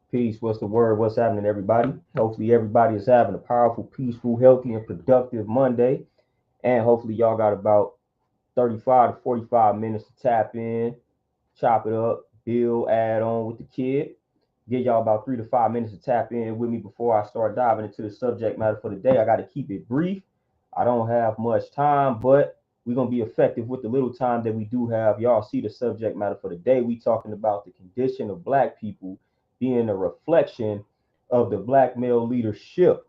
Peace. What's the word? What's happening, everybody? Hopefully, everybody is having a powerful, peaceful, healthy, and productive Monday. And hopefully, y'all got about 35 to 45 minutes to tap in, chop it up, build, add on with the kid. Give y'all about 3 to 5 minutes to tap in with me before I start diving into the subject matter for the day. I got to keep it brief. I don't have much time, but we're going to be effective with the little time that we do have. Y'all see the subject matter for the day. We talking about the condition of black people being a reflection of the black male leadership.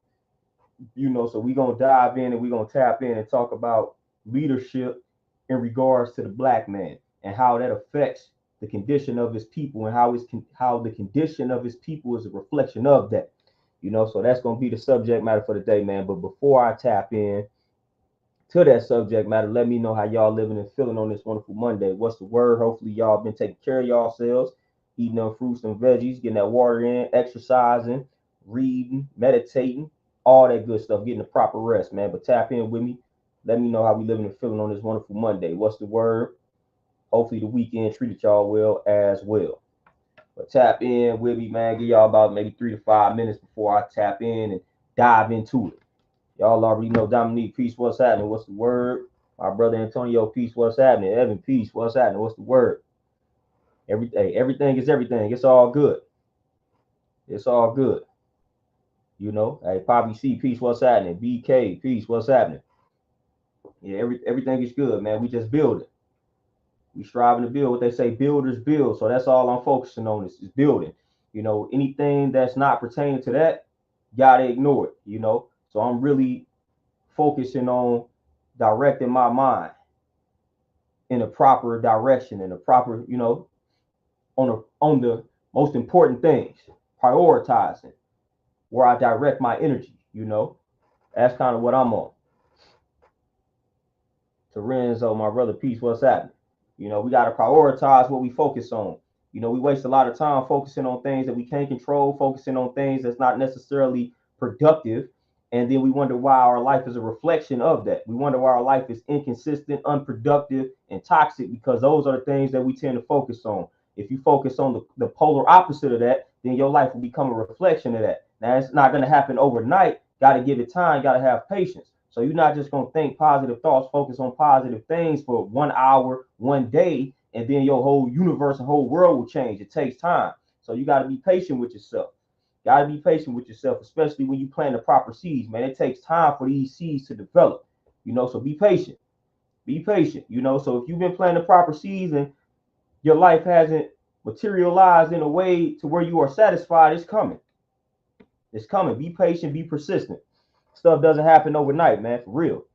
So we're going to dive in and we're going to tap in and talk about leadership in regards to the black man and how that affects the condition of his people and how the condition of his people is a reflection of that. So that's going to be the subject matter for the day, man. But before I tap in to that subject matter, let me know how y'all living and feeling on this wonderful Monday. What's the word? Hopefully y'all been taking care of yourselves, eating them fruits and veggies, getting that water in, exercising, reading, meditating, all that good stuff, getting the proper rest, man. But tap in with me. Let me know how we living and feeling on this wonderful Monday. What's the word? Hopefully the weekend treated y'all well as well. But tap in with me, man. Give y'all about maybe 3 to 5 minutes before I tap in and dive into it. Y'all already know Dominique, peace, what's happening? What's the word? My brother Antonio, peace, what's happening? Evan, peace, what's happening? What's the word? Everything is everything. It's all good. It's all good. Hey, Poppy C, peace, what's happening? BK, peace, what's happening? Yeah, everything is good, man. We just building. We striving to build. What they say, builders build. So that's all I'm focusing on is building. Anything that's not pertaining to that, gotta ignore it. So I'm really focusing on directing my mind in a proper direction, in a proper, on the most important things, prioritizing where I direct my energy. That's kind of what I'm on. Lorenzo, my brother, peace, what's happening? We got to prioritize what we focus on. We waste a lot of time focusing on things that we can't control, focusing on things that's not necessarily productive. And then we wonder why our life is a reflection of that. We wonder why our life is inconsistent, unproductive, and toxic because those are the things that we tend to focus on. If you focus on the polar opposite of that, then your life will become a reflection of that. Now, it's not going to happen overnight. Got to give it time, got to have patience. So you're not just going to think positive thoughts, focus on positive things for 1 hour, 1 day, and then your whole universe and whole world will change. It takes time. So you got to be patient with yourself. Got to be patient with yourself, especially when you plant the proper seeds, man. It takes time for these seeds to develop, so be patient. Be patient, So if you've been planting the proper seeds and your life hasn't materialized in a way to where you are satisfied, it's coming. It's coming. Be patient, be persistent. Stuff doesn't happen overnight, man, for real.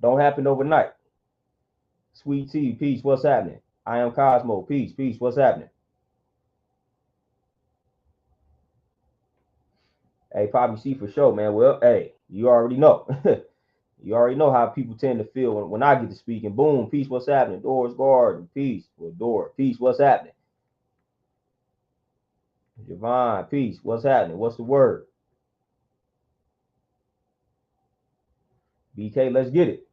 Don't happen overnight. Sweet tea, peace, what's happening? I am Cosmo, peace, peace, what's happening? Hey, Poppy C for sure, man. Well, hey, you already know. You already know how people tend to feel when I get to speaking. Boom, peace, what's happening? Doors Garden, peace. Well, door, peace, what's happening? Javon, peace, what's happening? What's the word? BK, let's get it.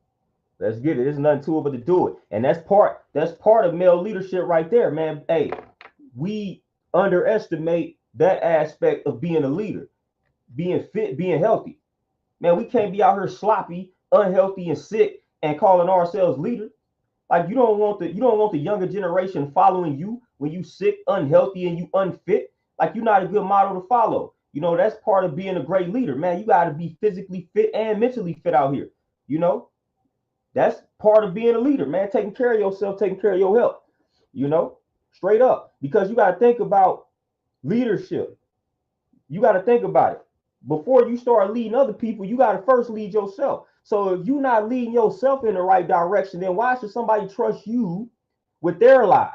Let's get it. There's nothing to it but to do it. And that's part of male leadership right there, man. Hey, we underestimate that aspect of being a leader, being fit, being healthy. Man, we can't be out here sloppy, unhealthy, and sick and calling ourselves leaders. Like you don't want the younger generation following you when you sick, unhealthy, and you unfit. Like you're not a good model to follow. That's part of being a great leader, man. You got to be physically fit and mentally fit out here. You know, that's part of being a leader, man. Taking care of yourself, taking care of your health. You know, straight up, because you got to think about leadership. You got to think about it. Before you start leading other people, you got to first lead yourself. So if you're not leading yourself in the right direction, then why should somebody trust you with their lives?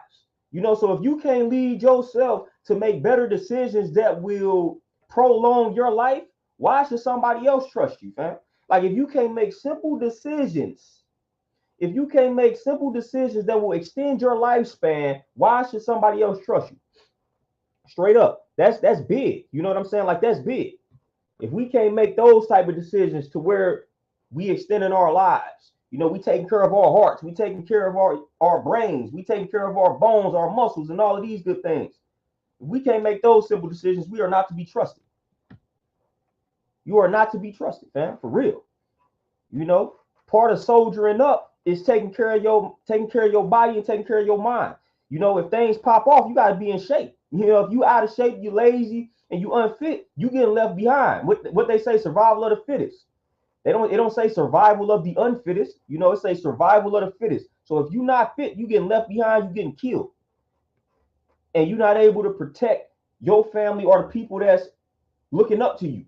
So if you can't lead yourself to make better decisions that will prolong your life, why should somebody else trust you, fam? Like if you can't make simple decisions, that will extend your lifespan, why should somebody else trust you? Straight up. That's big. You know what I'm saying? Like that's big. If we can't make those type of decisions to where we extending our lives, we taking care of our hearts, we taking care of our brains, we taking care of our bones, our muscles, and all of these good things. If we can't make those simple decisions, we are not to be trusted. You are not to be trusted, fam, for real. You know, part of soldiering up is taking care of your body and taking care of your mind. You know, if things pop off, you gotta be in shape. You know, if you out of shape, you lazy and you unfit, you getting left behind. What they say, survival of the fittest. It don't say survival of the unfittest. You know, it says survival of the fittest. So if you're not fit, you getting left behind, you getting killed, and you're not able to protect your family or the people that's looking up to you.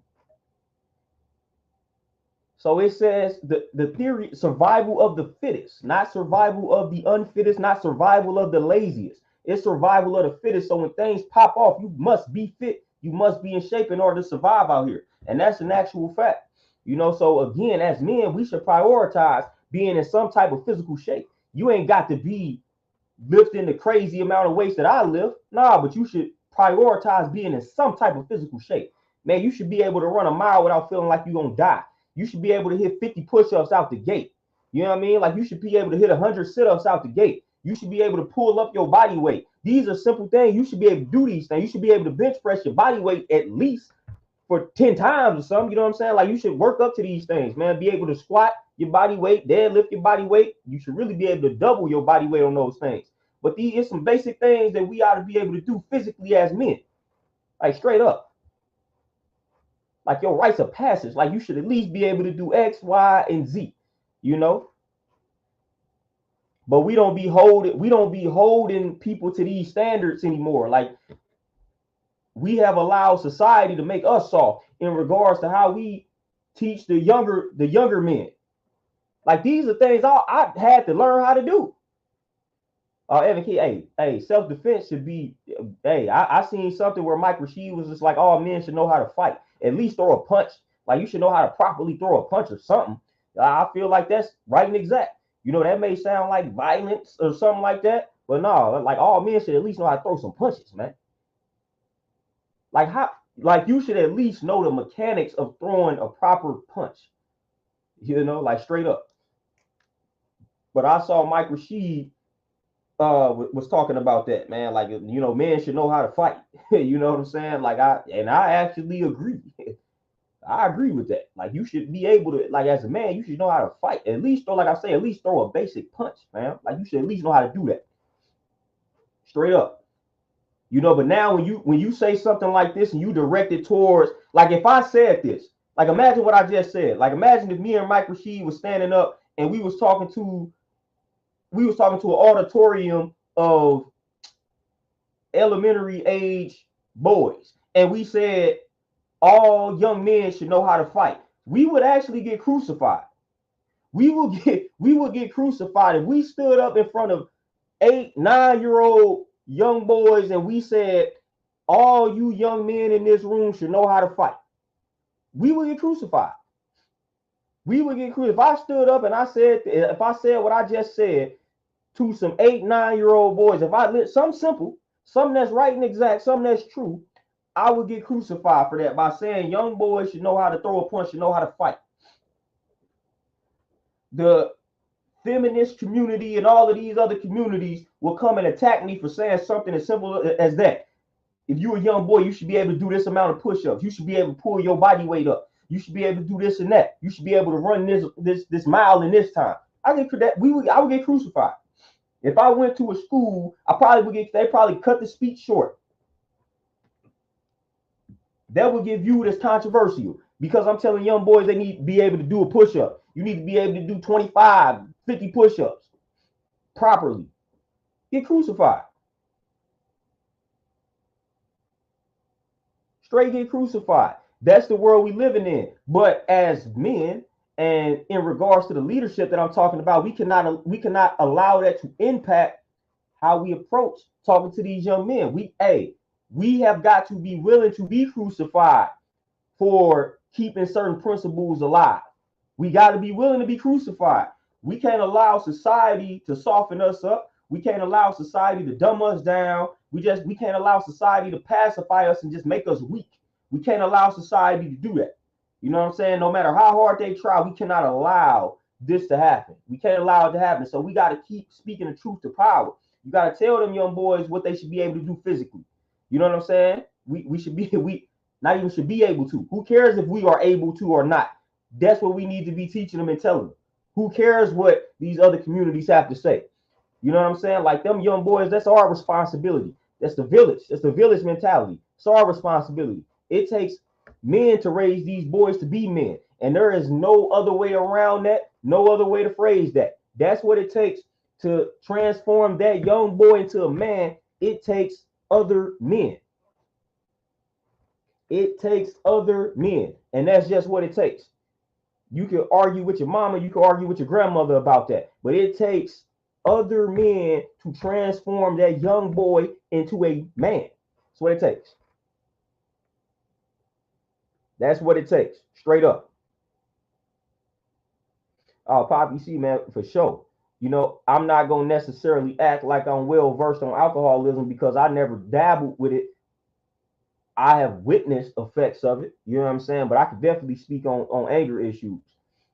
So it says the theory, survival of the fittest, not survival of the unfittest, not survival of the laziest. It's survival of the fittest. So when things pop off, you must be fit. You must be in shape in order to survive out here. And that's an actual fact. You know, so again, as men, we should prioritize being in some type of physical shape. You ain't got to be lifting the crazy amount of weights that I lift. Nah, but you should prioritize being in some type of physical shape. Man, you should be able to run a mile without feeling like you're gonna die. You should be able to hit 50 push-ups out the gate. You know what I mean? Like you should be able to hit 100 sit-ups out the gate. You should be able to pull up your body weight. These are simple things. You should be able to do these things. You should be able to bench press your body weight at least for 10 times or something. You know what I'm saying? Like you should work up to these things, man. Be able to squat your body weight, deadlift your body weight. You should really be able to double your body weight on those things. But these are some basic things that we ought to be able to do physically as men. Like straight up. Like your rites of passage. Like you should at least be able to do X, Y, and Z. You know? But we don't be holding people to these standards anymore. Like we have allowed society to make us soft in regards to how we teach the younger men. Like these are things I had to learn how to do. Evan Key, hey, self-defense should be, I seen something where Mike Rashid was just like, all men should know how to fight. At least throw a punch. Like you should know how to properly throw a punch or something. I feel like that's right and exact. You know, that may sound like violence or something like that, but no, like all men should at least know how to throw some punches, man. Like you should at least know the mechanics of throwing a proper punch. You know, like straight up. But I saw Mike Rashid was talking about that, man. Like, you know, men should know how to fight. You know what I'm saying? Like I actually agree. I agree with that. Like you should be able to, like as a man, you should know how to fight. At least throw, like I say, at least throw a basic punch, man. Like you should at least know how to do that. Straight up. You know, but now when you say something like this and you direct it towards, like if I said this, like imagine what I just said. Like imagine if me and Mike Rashid was standing up and we was talking to an auditorium of elementary age boys, and we said all young men should know how to fight. We would actually get crucified. We would get crucified if we stood up in front of 8, 9-year-old young boys and we said all you young men in this room should know how to fight. We would get crucified. We would get crucified. If I stood up and I said what I just said to some 8, 9-year-old boys, if I lit something simple, something that's right and exact, something that's true, I would get crucified for that by saying young boys should know how to throw a punch, should know how to fight. The feminist community and all of these other communities will come and attack me for saying something as simple as that. If you're a young boy, you should be able to do this amount of push-ups. You should be able to pull your body weight up. You should be able to do this and that. You should be able to run this mile in this time. I would get crucified. If I went to a school, they probably cut the speech short. That would get viewed as controversial because I'm telling young boys they need to be able to do a push-up. You need to be able to do 25, 50 push-ups properly. Get crucified. Straight get crucified. That's the world we living in. But as men, and in regards to the leadership that I'm talking about, we cannot allow that to impact how we approach talking to these young men. We have got to be willing to be crucified for keeping certain principles alive. We got to be willing to be crucified. We can't allow society to soften us up. We can't allow society to dumb us down. We can't allow society to pacify us and just make us weak. We can't allow society to do that. You know what I'm saying? No matter how hard they try, we cannot allow this to happen. We can't allow it to happen. So we got to keep speaking the truth to power. You got to tell them young boys what they should be able to do physically. You know what I'm saying? We should be, we not even should be able to. Who cares if we are able to or not? That's what we need to be teaching them and telling them. Who cares what these other communities have to say? You know what I'm saying? Like them young boys, that's our responsibility. That's the village. That's the village mentality. It's our responsibility. It takes men to raise these boys to be men. And there is no other way around that, no other way to phrase that. That's what it takes to transform that young boy into a man. It takes other men. It takes other men. And that's just what it takes. You can argue with your mama, you can argue with your grandmother about that, but it takes other men to transform that young boy into a man. That's what it takes. That's what it takes, straight up. Oh, Poppy, see, man, for sure. You know, I'm not gonna necessarily act like I'm well versed on alcoholism because I never dabbled with it. I have witnessed effects of it. You know what I'm saying? But I could definitely speak on anger issues,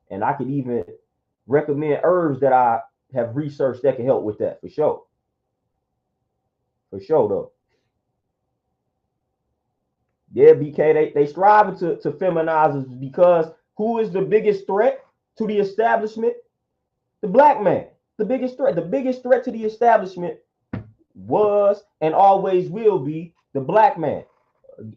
and I could even recommend herbs that I have researched that can help with that for sure. For sure, though. Yeah, BK, they striving to feminize us because who is the biggest threat to the establishment? The black man. The biggest threat to the establishment was and always will be the black man.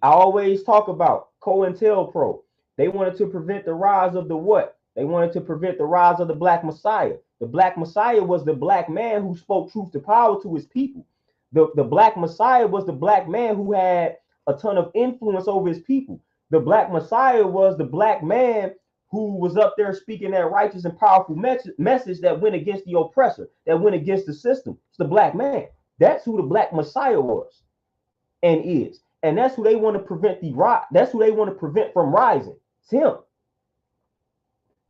I always talk about COINTELPRO. They wanted to prevent the rise of the what? They wanted to prevent the rise of the black messiah. The black messiah was the black man who spoke truth to power to his people. The black messiah was the black man who had a ton of influence over his people. The black messiah was the black man who was up there speaking that righteous and powerful message that went against the oppressor, that went against the system. It's the black man. That's who the black messiah was and is. And that's who they want to prevent that's who they want to prevent from rising. It's him.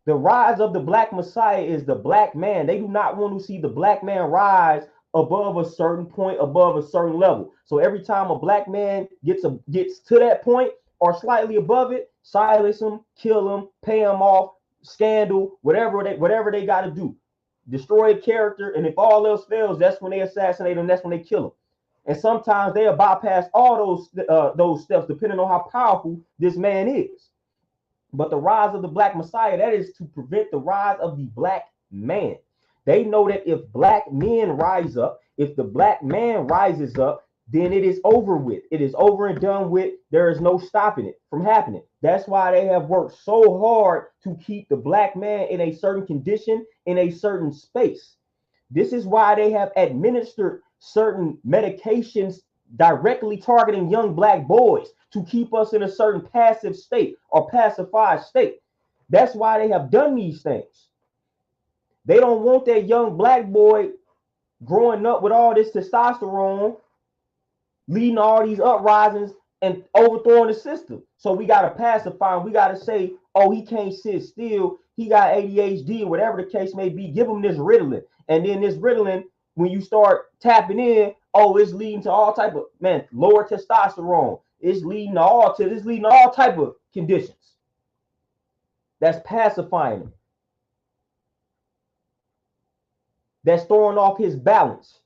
The rise of the black messiah is the black man. They do not want to see the black man rise above a certain point, above a certain level. So every time a black man gets to that point or slightly above it, silence him, kill him, pay him off, scandal, whatever they got to do. Destroy a character, and if all else fails, that's when they assassinate him, that's when they kill him. And sometimes they'll bypass all those steps depending on how powerful this man is. But the rise of the black messiah, that is to prevent the rise of the black man. They know that if black men rise up, if the black man rises up, then it is over with. It is over and done with. There is no stopping it from happening. That's why they have worked so hard to keep the black man in a certain condition, in a certain space. This is why they have administered certain medications directly targeting young black boys to keep us in a certain passive state or pacified state. That's why they have done these things. They don't want that young black boy growing up with all this testosterone, leading all these uprisings and overthrowing the system. So we got to pacify him. We got to say, oh, he can't sit still. He got ADHD or whatever the case may be. Give him this Ritalin. And then this Ritalin, when you start tapping in, oh, it's leading to all type of, man, lower testosterone. It's leading to all type of conditions. That's pacifying him. That's throwing off his balance.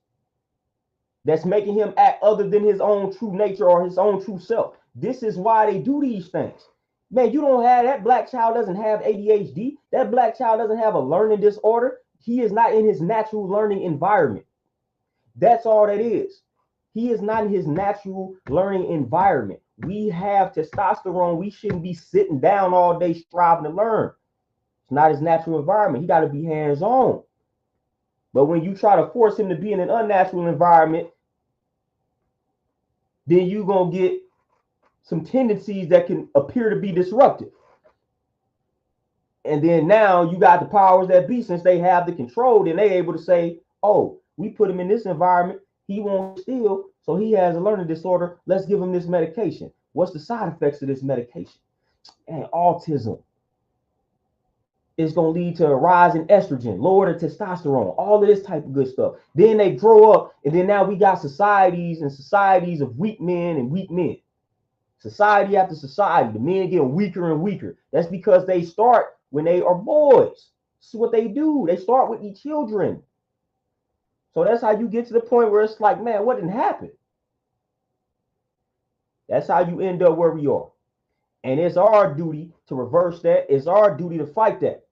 That's making him act other than his own true nature or his own true self. This is why they do these things. Man, you don't have, that black child doesn't have ADHD. That black child doesn't have a learning disorder. He is not in his natural learning environment. That's all that is. He is not in his natural learning environment. We have testosterone. We shouldn't be sitting down all day striving to learn. It's not his natural environment. He got to be hands-on. But when you try to force him to be in an unnatural environment, then you're going to get some tendencies that can appear to be disruptive. And then now you got the powers that be, since they have the control, then they're able to say, oh, we put him in this environment. He won't steal, so he has a learning disorder. Let's give him this medication. What's the side effects of this medication? And autism. It's going to lead to a rise in estrogen, lower the testosterone, all of this type of good stuff. Then they grow up, and then now we got societies of weak men and weak men. Society after society, the men getting weaker and weaker. That's because they start when they are boys. This is what they do. They start with the children. So that's how you get to the point where it's like, man, what didn't happen? That's how you end up where we are. And it's our duty to reverse that. It's our duty to fight that.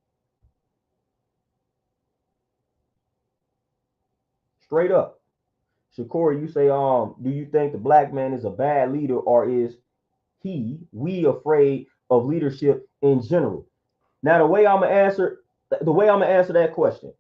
Straight up. Shakur, you say, do you think the black man is a bad leader, or is we afraid of leadership in general? Now, the way I'm gonna answer that question,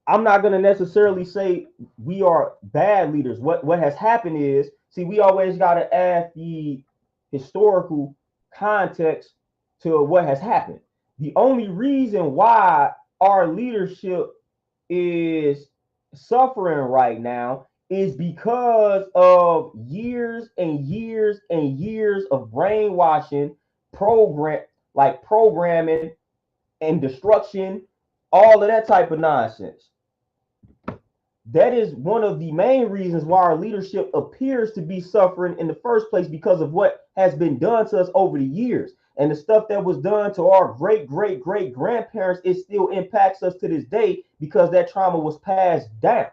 I'm not gonna necessarily say we are bad leaders. What has happened is, see, we always gotta add the historical context to what has happened. The only reason why our leadership is suffering right now is because of years and years and years of brainwashing, programming and destruction, all of that type of nonsense. That is one of the main reasons why our leadership appears to be suffering in the first place, because of what has been done to us over the years. And the stuff that was done to our great, great, great grandparents, it still impacts us to this day because that trauma was passed down.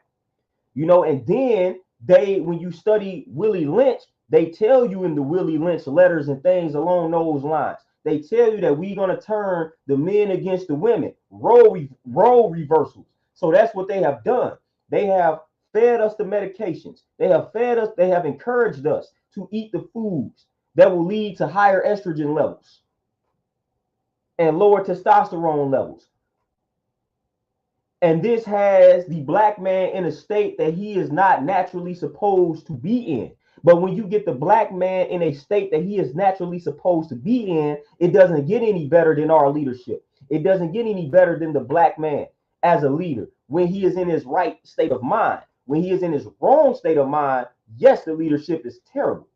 And then when you study Willie Lynch, they tell you in the Willie Lynch letters and things along those lines, they tell you that we're going to turn the men against the women, role reversals. So that's what they have done. They have fed us the medications. They have encouraged us to eat the foods that will lead to higher estrogen levels and lower testosterone levels. And this has the black man in a state that he is not naturally supposed to be in. But when you get the black man in a state that he is naturally supposed to be in, it doesn't get any better than our leadership. It doesn't get any better than the black man as a leader when he is in his right state of mind. When he is in his wrong state of mind, yes, the leadership is terrible.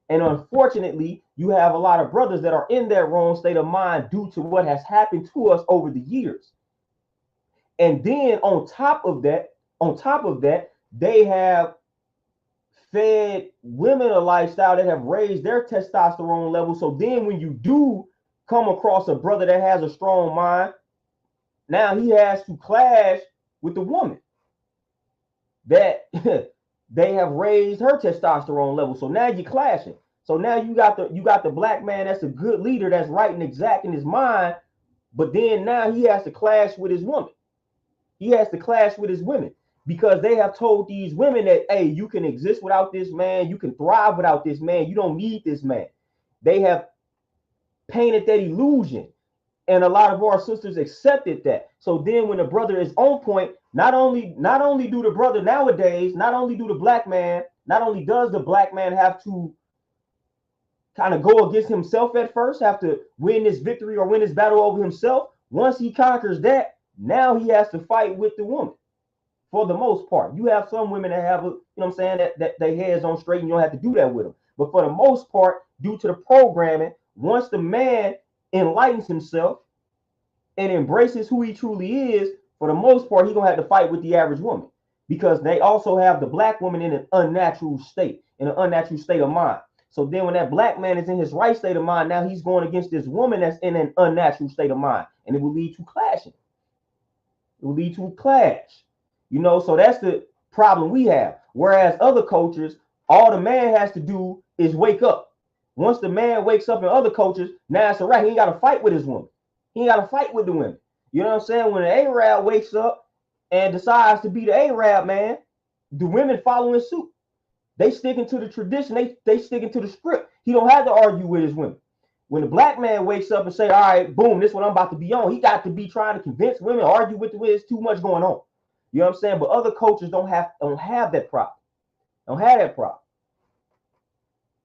And unfortunately, you have a lot of brothers that are in that wrong state of mind due to what has happened to us over the years. And then on top of that, they have fed women a lifestyle that have raised their testosterone levels. So then when you do come across a brother that has a strong mind, now he has to clash with the woman that they have raised her testosterone level. So now you're clashing. So now you got the black man that's a good leader, that's right and exact in his mind, but then now he has to clash with his woman. He has to clash with his women because they have told these women that, hey, you can exist without this man. You can thrive without this man. You don't need this man. They have painted that illusion. And a lot of our sisters accepted that. So then when the brother is on point, not only do the brother nowadays, not only do the black man, not only does the black man have to kind of go against himself at first, have to win this victory or win this battle over himself. Once he conquers that, now he has to fight with the woman. For the most part, you have some women that have, that their heads on straight, and you don't have to do that with them. But for the most part, due to the programming, once the man enlightens himself and embraces who he truly is, for the most part, he's gonna have to fight with the average woman, because they also have the black woman in an unnatural state of mind. So then when that black man is in his right state of mind, now he's going against this woman that's in an unnatural state of mind, and it will lead to clashing. It will lead to a clash. So that's the problem we have. Whereas other cultures, all the man has to do is wake up. Once the man wakes up in other cultures, now it's all right. He ain't got to fight with his woman. He ain't got to fight with the women. You know what I'm saying? When an Arab wakes up and decides to be the Arab man, the women following suit. They sticking to the tradition. They sticking to the script. He don't have to argue with his women. When the black man wakes up and say, all right, boom, this is what I'm about to be on, he got to be trying to convince women, argue with the women. There's too much going on. You know what I'm saying? But other cultures don't have that problem. Don't have that problem.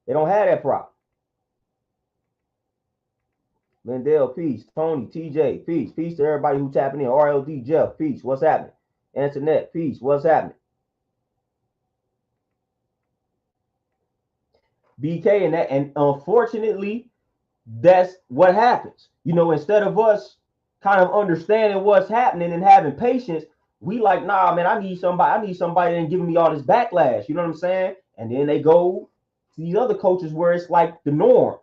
They don't have that problem. Lindell, peace. Tony, TJ, peace. Peace to everybody who tapping in. RLD, Jeff, peace. What's happening? Antoinette, peace. What's happening? BK, and unfortunately, that's what happens. Instead of us kind of understanding what's happening and having patience, we like, nah, man, I need somebody that giving me all this backlash. You know what I'm saying? And then they go to these other cultures where it's like the norm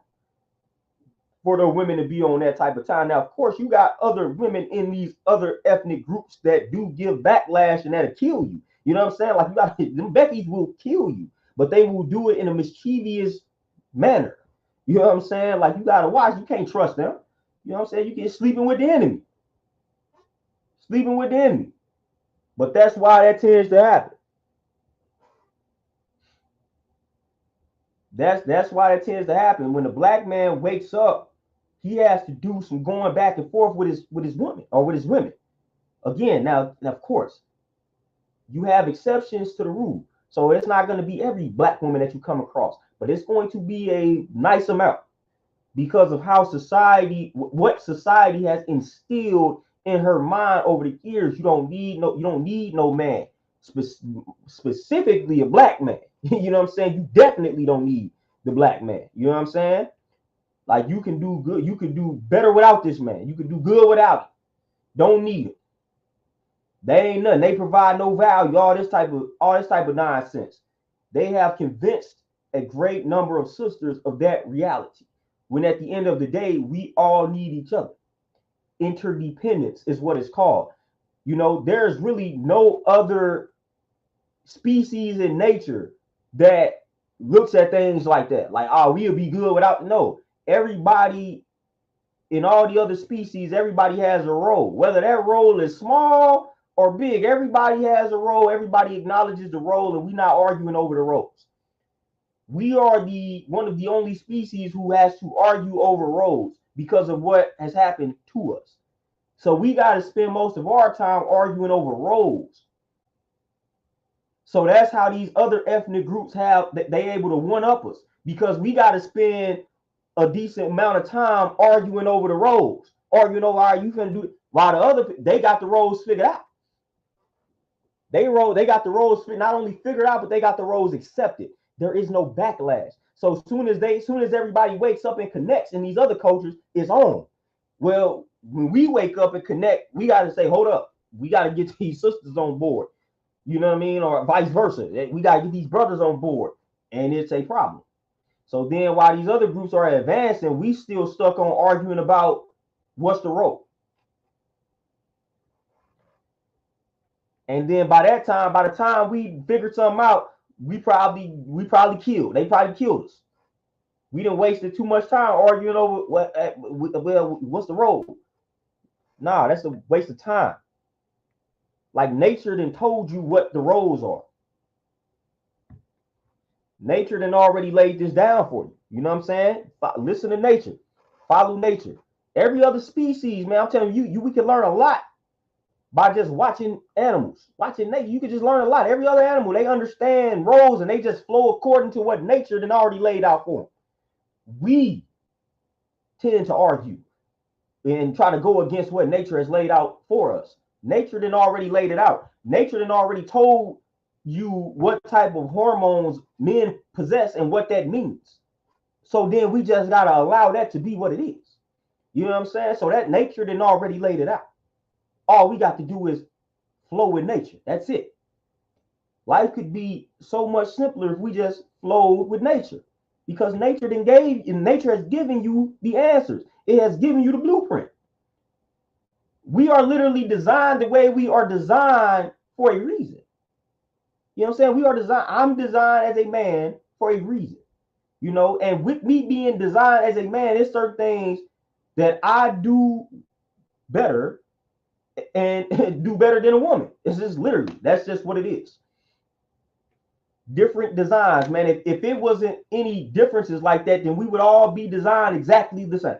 for the women to be on that type of time. Now, of course, you got other women in these other ethnic groups that do give backlash and that'll kill you. You know what I'm saying? Like, them Beckys will kill you. but they will do it in a mischievous manner. You know what I'm saying? Like, you gotta watch. You can't trust them. You know what I'm saying? You get sleeping with the enemy. Sleeping with the enemy. But that's why that tends to happen. That's why that tends to happen. When the black man wakes up, he has to do some going back and forth with his woman or with his women. Again, now of course, you have exceptions to the rule. So it's not going to be every black woman that you come across, but it's going to be a nice amount because of how what society has instilled in her mind over the years. You don't need no man, specifically a black man. You know what I'm saying? You definitely don't need the black man. You know what I'm saying? Like, you can do good, you can do better without this man. You can do good without it. Don't need it. They ain't nothing. They provide no value. All this type of nonsense. They have convinced a great number of sisters of that reality. When at the end of the day, we all need each other. Interdependence is what it's called. You know, there's really no other species in nature that looks at things like that. Like, oh, we'll be good without. No, everybody in all the other species, everybody has a role. Whether that role is small or big, everybody has a role. Everybody acknowledges the role, and we're not arguing over the roles. We are one of the only species who has to argue over roles because of what has happened to us. So we got to spend most of our time arguing over roles. So that's how these other ethnic groups they able to one up us, because we got to spend a decent amount of time arguing over the roles, arguing over how you finna do it, while the other, they got the roles figured out. They got the roles not only figured out, but they got the roles accepted. There is no backlash. So as soon as everybody wakes up and connects in these other cultures, it's on. Well, when we wake up and connect, we got to say, hold up, we got to get these sisters on board. You know what I mean? Or vice versa. We got to get these brothers on board, and it's a problem. So then while these other groups are advancing, we still stuck on arguing about what's the role. And then by the time we figured something out, we probably killed. They probably killed us. We done wasted too much time arguing over what's the role. Nah, that's a waste of time. Like, nature done told you what the roles are. Nature done already laid this down for you. You know what I'm saying? Listen to nature. Follow nature. Every other species, man, I'm telling you, we can learn a lot by just watching animals, watching nature. You can just learn a lot. Every other animal, they understand roles and they just flow according to what nature done already laid out for them. We tend to argue and try to go against what nature has laid out for us. Nature done already laid it out. Nature done already told you what type of hormones men possess and what that means. So then we just got to allow that to be what it is. You know what I'm saying? So that nature done already laid it out. All we got to do is flow with nature. That's it. Life could be so much simpler if we just flowed with nature, because nature has given you the answers. It has given you the blueprint. We are literally designed the way we are designed for a reason. You know what I'm saying? I'm designed as a man for a reason. You know, and with me being designed as a man, there's certain things that I do better and do better than a woman. It's just literally, that's just what it is. Different designs, man. If it wasn't any differences like that, then we would all be designed exactly the same.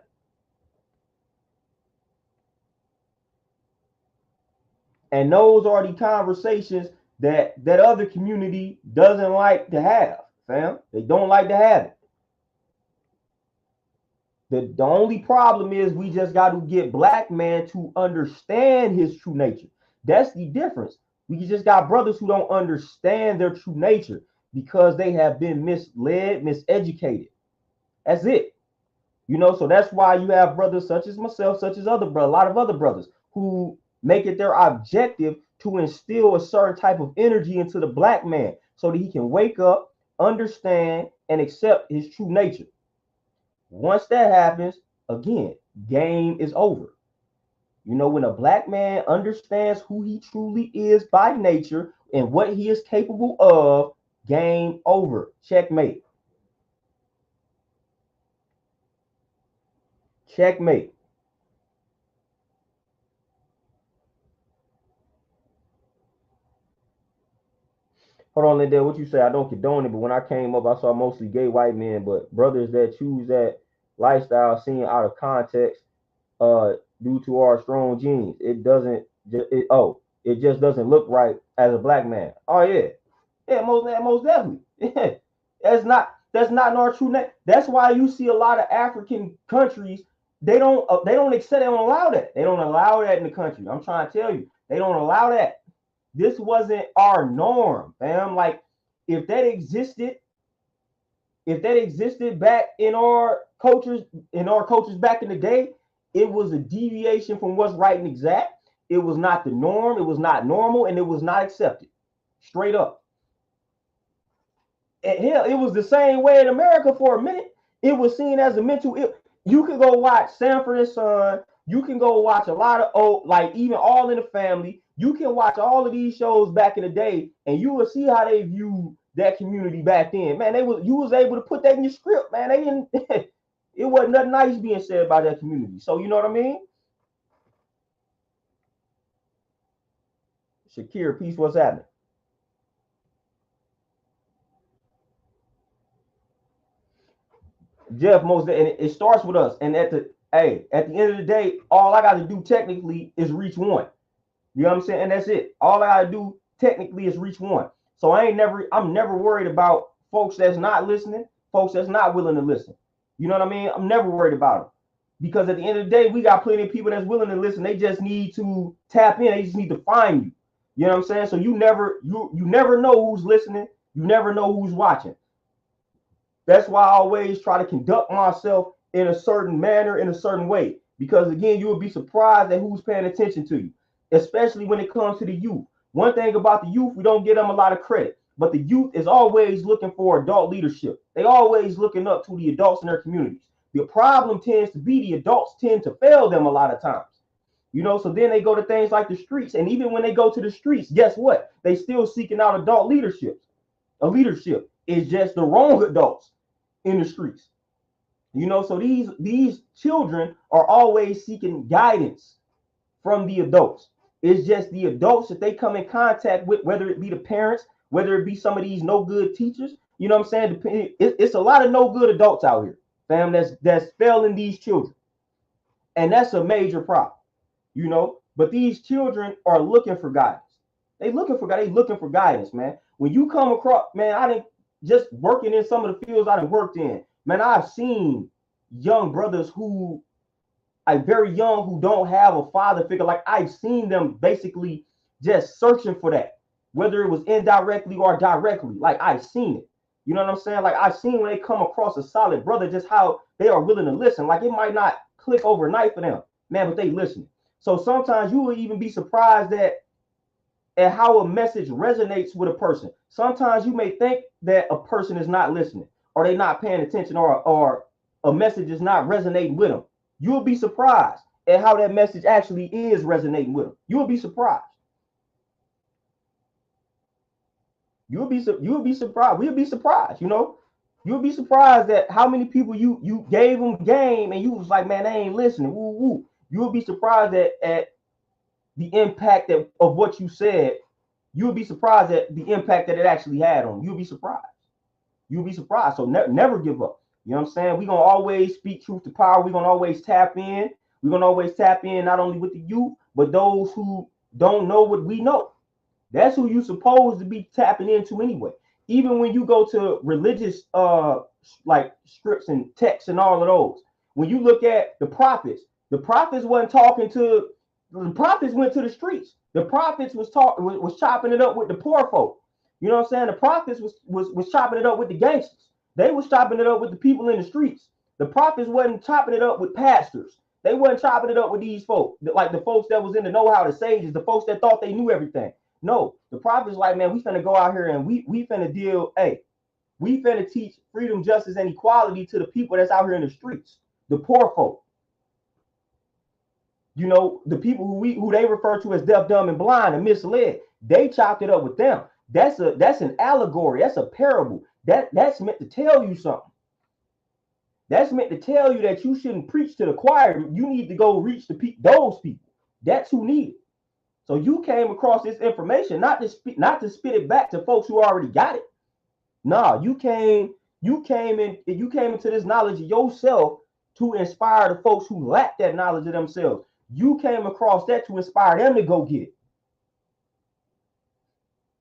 And those are the conversations that other community doesn't like to have, fam. They don't like to have it. The only problem is we just got to get black man to understand his true nature. That's the difference. We just got brothers who don't understand their true nature because they have been misled, miseducated. That's it. You know, so that's why you have brothers such as myself, such as a lot of other brothers who make it their objective to instill a certain type of energy into the black man so that he can wake up, understand, and accept his true nature. Once that happens, again, game is over. You know, when a black man understands who he truly is by nature and what he is capable of, Game over. Checkmate. Checkmate. Hold on, Lindell. What you say? I don't condone it, but when I came up, I saw mostly gay white men, but brothers that choose that lifestyle seen out of context, uh, due to our strong genes. It doesn't. It just doesn't look right as a black man. Oh yeah, yeah, most definitely. Yeah. That's not our true name. That's why you see a lot of African countries. They don't accept. They don't allow that. They don't allow that in the country. I'm trying to tell you, they don't allow that. This wasn't our norm, fam. Like if that existed, if that existed back in our cultures back in the day, it was a deviation from what's right and exact. It was not the norm. It was not normal, and it was not accepted. Straight up. And hell, it was the same way in America for a minute. It was seen as a mental ill. You can go watch Sanford and Son. You can go watch a lot of like even All in the Family. You can watch all of these shows back in the day, and you will see how they viewed that community back then. Man, you was able to put that in your script, man. They didn't. It wasn't nothing nice being said about that community. So you know what I mean? Shakir, peace. What's happening? Jeff most and it starts with us. And at the end of the day, all I got to do technically is reach one. You know what I'm saying? And that's it. All I got to do technically is reach one. So I'm never worried about folks that's not listening, folks that's not willing to listen. You know what I mean? I'm never worried about them because at the end of the day, we got plenty of people that's willing to listen. They just need to tap in. They just need to find you. You know what I'm saying? So you never know who's listening. You never know who's watching. That's why I always try to conduct myself in a certain manner, in a certain way. Because again, you will be surprised at who's paying attention to you, especially when it comes to the youth. One thing about the youth, we don't give them a lot of credit, but the youth is always looking for adult leadership. They always looking up to the adults in their communities. The problem tends to be the adults tend to fail them a lot of times. So then they go to things like the streets. And even when they go to the streets, guess what? They still seeking out adult leadership. A leadership is just the wrong adults in the streets. So these children are always seeking guidance from the adults. It's just the adults that they come in contact with, whether it be the parents, whether it be some of these no good teachers. You know what I'm saying? It's a lot of no good adults out here, fam, that's failing these children. And that's a major problem. But these children are looking for guidance. They looking for guidance, man. When you come across, man, I didn't just working in some of the fields I done worked in, man, I've seen young brothers who are very young who don't have a father figure. Like I've seen them basically just searching for that, whether it was indirectly or directly. Like I've seen it. You know what I'm saying? Like I've seen when they come across a solid brother, just how they are willing to listen. Like it might not click overnight for them, man, but they listen. So sometimes you will even be surprised at how a message resonates with a person. Sometimes you may think that a person is not listening or they're not paying attention or a message is not resonating with them. You'll be surprised at how that message actually is resonating with them. You'll be surprised. You'll be surprised. We'll be surprised. You'll be surprised at how many people you gave them game and you was like, man, they ain't listening. Woo, woo. You'll be surprised at the impact of what you said. You'll be surprised at the impact that it actually had on you. You'll be surprised. You'll be surprised. So never give up. You know what I'm saying? We're going to always speak truth to power. We're going to always tap in. We're going to always tap in not only with the youth, but those who don't know what we know. That's who you're supposed to be tapping into anyway. Even when you go to religious like scripts and texts and all of those, when you look at the prophets wasn't talking to the prophets went to the streets. The prophets was chopping it up with the poor folk. You know what I'm saying? The prophets was chopping it up with the gangsters. They was chopping it up with the people in the streets. The prophets wasn't chopping it up with pastors. They wasn't chopping it up with these folks, like the folks that was in the know-how, the sages, the folks that thought they knew everything. No, the prophets like, man, we finna go out here and we finna deal, we finna teach freedom, justice, and equality to the people that's out here in the streets, the poor folk. The people who they refer to as deaf, dumb, and blind and misled, they chopped it up with them. That's an allegory. That's a parable. That's meant to tell you something. That's meant to tell you that you shouldn't preach to the choir. You need to go reach those people. That's who need it. So you came across this information not to spit it back to folks who already got it. Nah, you came into this knowledge of yourself to inspire the folks who lack that knowledge of themselves. You came across that to inspire them to go get it.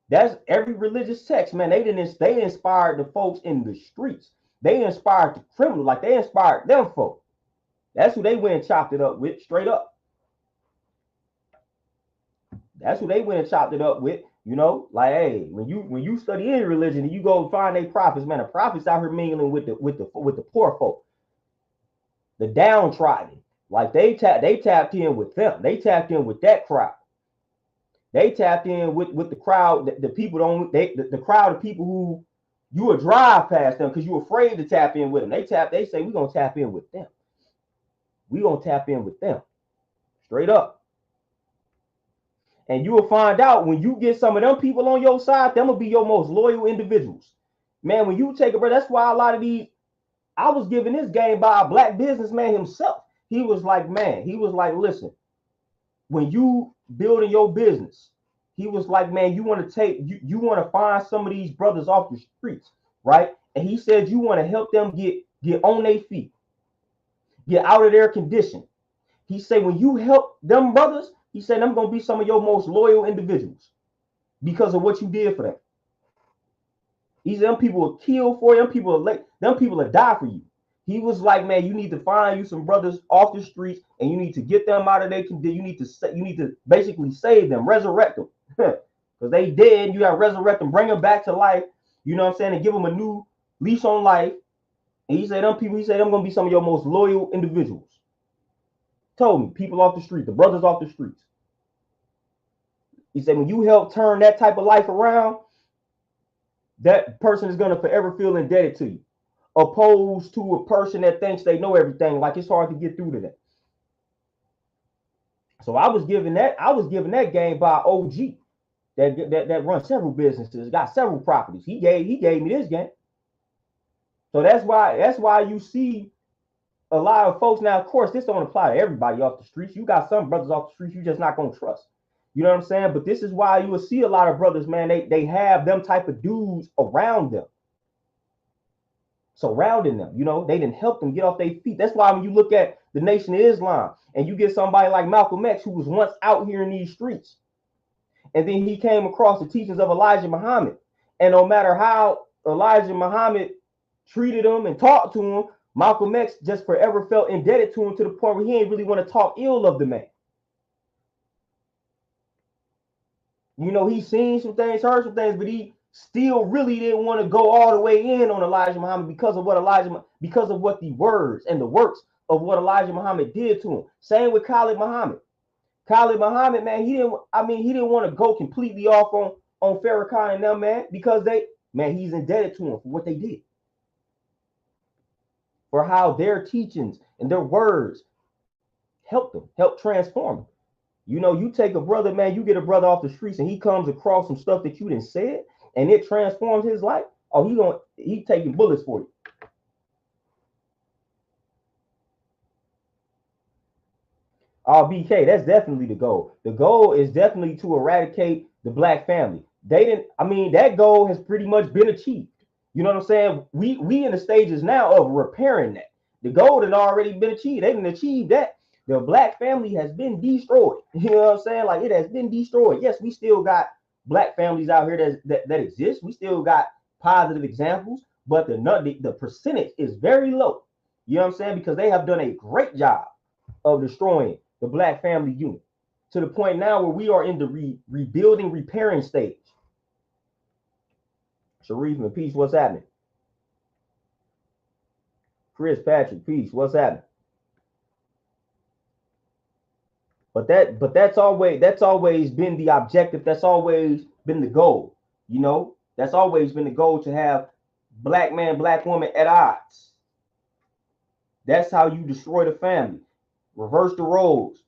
That's every religious text, man. They inspired the folks in the streets. They inspired the criminals, like they inspired them folks. That's who they went and chopped it up with, straight up. That's who they went and chopped it up with. You know, like, hey, when you study any religion and you go find a prophets, man, the prophets out here mingling with the poor folk, the downtrodden. Like they tapped in with them. They tapped in with that crowd. They tapped in with the crowd. The people the crowd of people who you would drive past them because you're afraid to tap in with them. They say we're gonna tap in with them. We're gonna tap in with them. Straight up. And you will find out when you get some of them people on your side, them will be your most loyal individuals. Man, when you take a break, that's why a lot of these, I was given this game by a black businessman himself. He was like, listen, when you building your business, he was like, man, you want to find some of these brothers off the streets, right? And he said you want to help them get on their feet, get out of their condition. He said when you help them brothers, he said them gonna be some of your most loyal individuals because of what you did for them. He said them people will kill for you, them people will die for you. He was like, man, you need to find you some brothers off the streets and you need to get them out of their condition. You need to basically save them, resurrect them. Because they dead, you gotta resurrect them, bring them back to life, you know what I'm saying, and give them a new lease on life. And he said them gonna be some of your most loyal individuals. Told me, people off the street, the brothers off the streets. He said when you help turn that type of life around, that person is gonna forever feel indebted to you. Opposed to a person that thinks they know everything, like it's hard to get through to them. So I was given that game by OG that runs several businesses, got several properties. He gave me this game. So that's why you see a lot of folks now. Of course, this don't apply to everybody off the streets. You got some brothers off the streets you just not gonna trust. You know what I'm saying? But this is why you will see a lot of brothers, man. They have them type of dudes around them, surrounding them. You know, they didn't help them get off their feet. That's why when you look at the Nation of Islam and you get somebody like Malcolm X, who was once out here in these streets, and then he came across the teachings of Elijah Muhammad, and no matter how Elijah Muhammad treated him and talked to him, Malcolm X just forever felt indebted to him to the point where he ain't really want to talk ill of the man. You know, he seen some things, heard some things, but he still really didn't want to go all the way in on Elijah Muhammad because of what the words and the works of what Elijah Muhammad did to him. Same with Khalid Muhammad. Khalid Muhammad, man, he didn't want to go completely off on Farrakhan and them, man, because he's indebted to him for what they did. For how their teachings and their words helped transform them. You know, you take a brother, man, you get a brother off the streets and he comes across some stuff that you didn't say and it transforms his life. Oh, he's taking bullets for you. Oh, BK, that's definitely the goal. The goal is definitely to eradicate the black family. That goal has pretty much been achieved. You know what I'm saying? We in the stages now of repairing that. The goal had already been achieved. They didn't achieve that. The black family has been destroyed. You know what I'm saying? Like, it has been destroyed. Yes, we still got black families out here that exist. We still got positive examples, but the percentage is very low. You know what I'm saying? Because they have done a great job of destroying the black family unit to the point now where we are in the rebuilding, repairing stage. Sharif and peace, what's happening? Chris Patrick, peace, what's happening? But that's always been the objective. That's always been the goal. You know, that's always been the goal, to have black man, black woman at odds. That's how you destroy the family. Reverse the roles.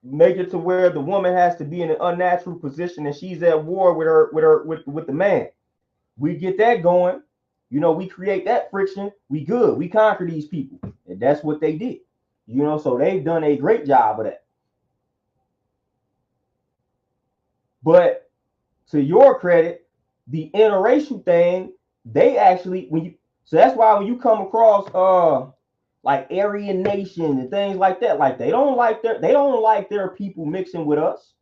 make it to where the woman has to be in an unnatural position and she's at war with the man. We get that going, we create that friction, we good, we conquer these people. And that's what they did. So they've done a great job of that. But to your credit, the interracial thing, they actually so that's why when you come across like Aryan Nation and things like that, like they don't like their people mixing with us.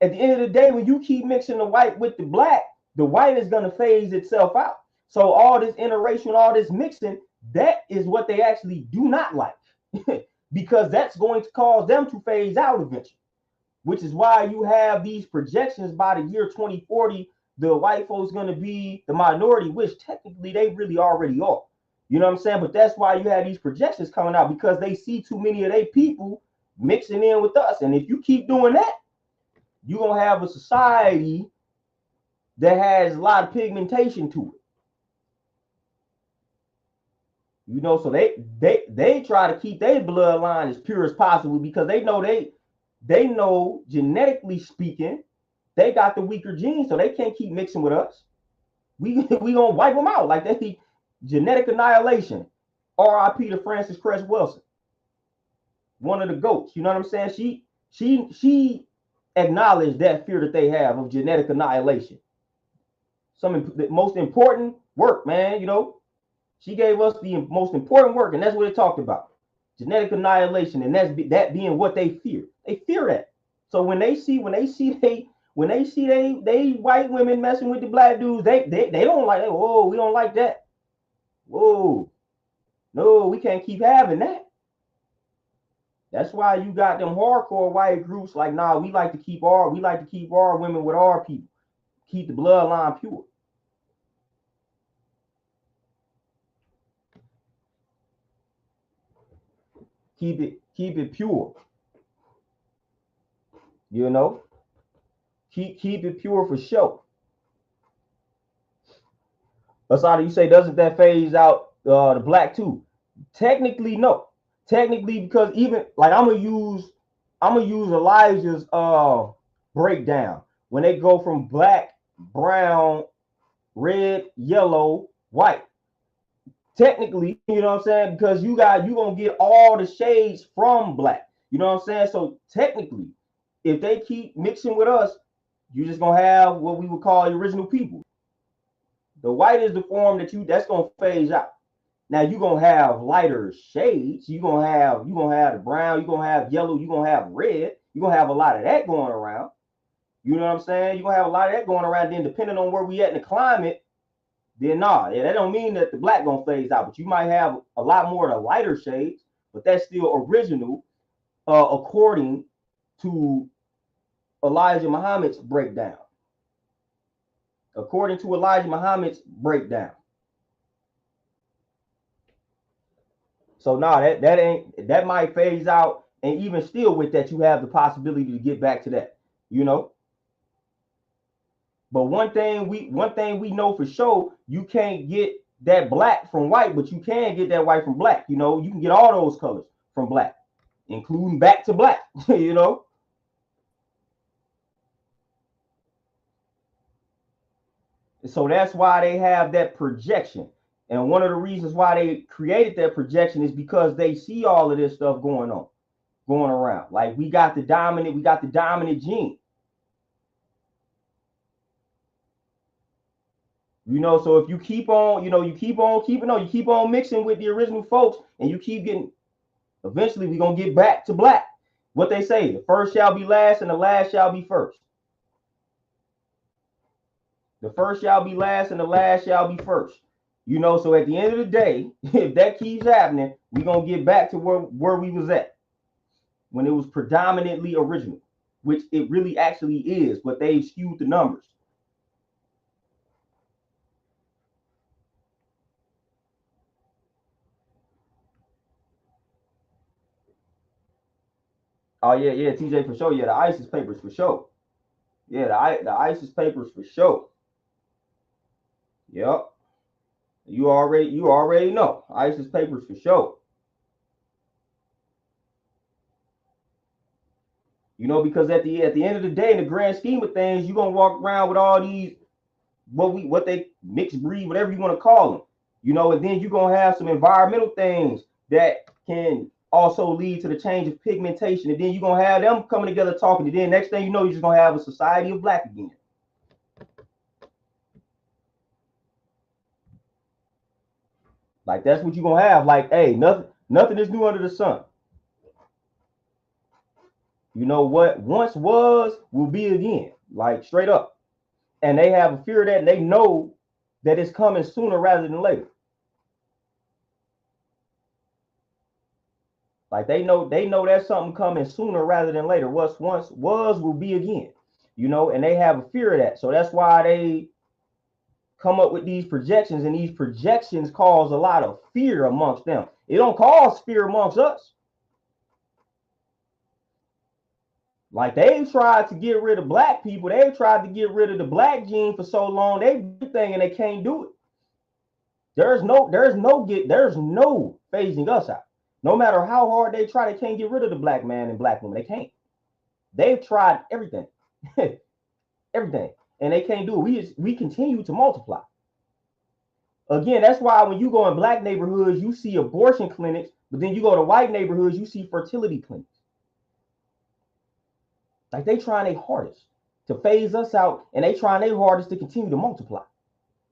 At the end of the day, when you keep mixing the white with the black, the white is going to phase itself out. So all this interracial, all this mixing, that is what they actually do not like because that's going to cause them to phase out eventually, which is why you have these projections by the year 2040, the white folks going to be the minority, which technically they really already are. You know what I'm saying? But that's why you have these projections coming out, because they see too many of their people mixing in with us. And if you keep doing that, you're going to have a society that has a lot of pigmentation to it. So they try to keep their bloodline as pure as possible because they know genetically speaking, they got the weaker genes, so they can't keep mixing with us. We gonna wipe them out like they genetic annihilation. R.I.P. to Frances Cress Wilson, one of the goats. You know what I'm saying? She acknowledged that fear that they have of genetic annihilation. Some of the most important work, man. She gave us the most important work, and that's what it talked about: genetic annihilation, and that being what they fear. They fear that. So when they see they white women messing with the black dudes, they don't like that. Whoa, we don't like that. Whoa, no, we can't keep having that. That's why you got them hardcore white groups like, nah, we like to keep our women with our people, keep the bloodline pure. Keep it pure. Keep it pure for sure. Asada, you say, doesn't that phase out the black too? Technically, no. Technically, because even like I'm gonna use Elijah's breakdown when they go from black, brown, red, yellow, white. Technically, you know what I'm saying? Because you gonna get all the shades from black. You know what I'm saying? So technically, if they keep mixing with us, you're just gonna have what we would call the original people. The white is the form that's gonna phase out. Now you're gonna have lighter shades. You're gonna have the brown, you're gonna have yellow, you're gonna have red, you're gonna have a lot of that going around. You know what I'm saying? You're gonna have a lot of that going around. Then depending on where we at in the climate, then that don't mean that the black gonna phase out, but you might have a lot more of the lighter shades, but that's still original, according to Elijah Muhammad's breakdown. According to Elijah Muhammad's breakdown. So that might phase out, and even still with that, you have the possibility to get back to that, But one thing we know for sure, you can't get that black from white, but you can get that white from black. You can get all those colors from black, including back to black, So that's why they have that projection. And one of the reasons why they created that projection is because they see all of this stuff going around. Like we got the dominant gene. So if you keep on, you keep on mixing with the original folks, and you keep getting, eventually we're gonna get back to black. What they say, the first shall be last and the last shall be first. The first shall be last and the last shall be first. So at the end of the day, if that keeps happening, we're gonna get back to where we was at when it was predominantly original, which it really actually is, but they've skewed the numbers. Oh yeah, TJ, for sure. Yeah, the ISIS papers for sure. Yeah, the ISIS papers for sure. Yep. You already know. ISIS papers for sure. You know, because at the end of the day, in the grand scheme of things, you're gonna walk around with all these what they mixed breed, whatever you want to call them. You know, and then you're gonna have some environmental things that can also lead to the change of pigmentation, and then you're gonna have them coming together talking, and then next thing you know, you're just gonna have a society of black again. Like that's what you're gonna have. Like, hey, nothing is new under the sun. You know what once was will be again. Like straight up. And they have a fear of that, and they know that it's coming sooner rather than later. Like they know that's something coming sooner rather than later. What's once was will be again. You know, and they have a fear of that. So that's why they come up with these projections, and these projections cause a lot of fear amongst them. It don't cause fear amongst us. Like they've tried to get rid of black people, they've tried to get rid of the black gene for so long, they thing and they can't do it. There's no phasing us out. No matter how hard they try, they can't get rid of the black man and black woman. They can't. They've tried everything, everything, and they can't do it. We continue to multiply. Again, that's why when you go in black neighborhoods, you see abortion clinics, but then you go to white neighborhoods, you see fertility clinics. Like they trying their hardest to phase us out, and they trying their hardest to continue to multiply.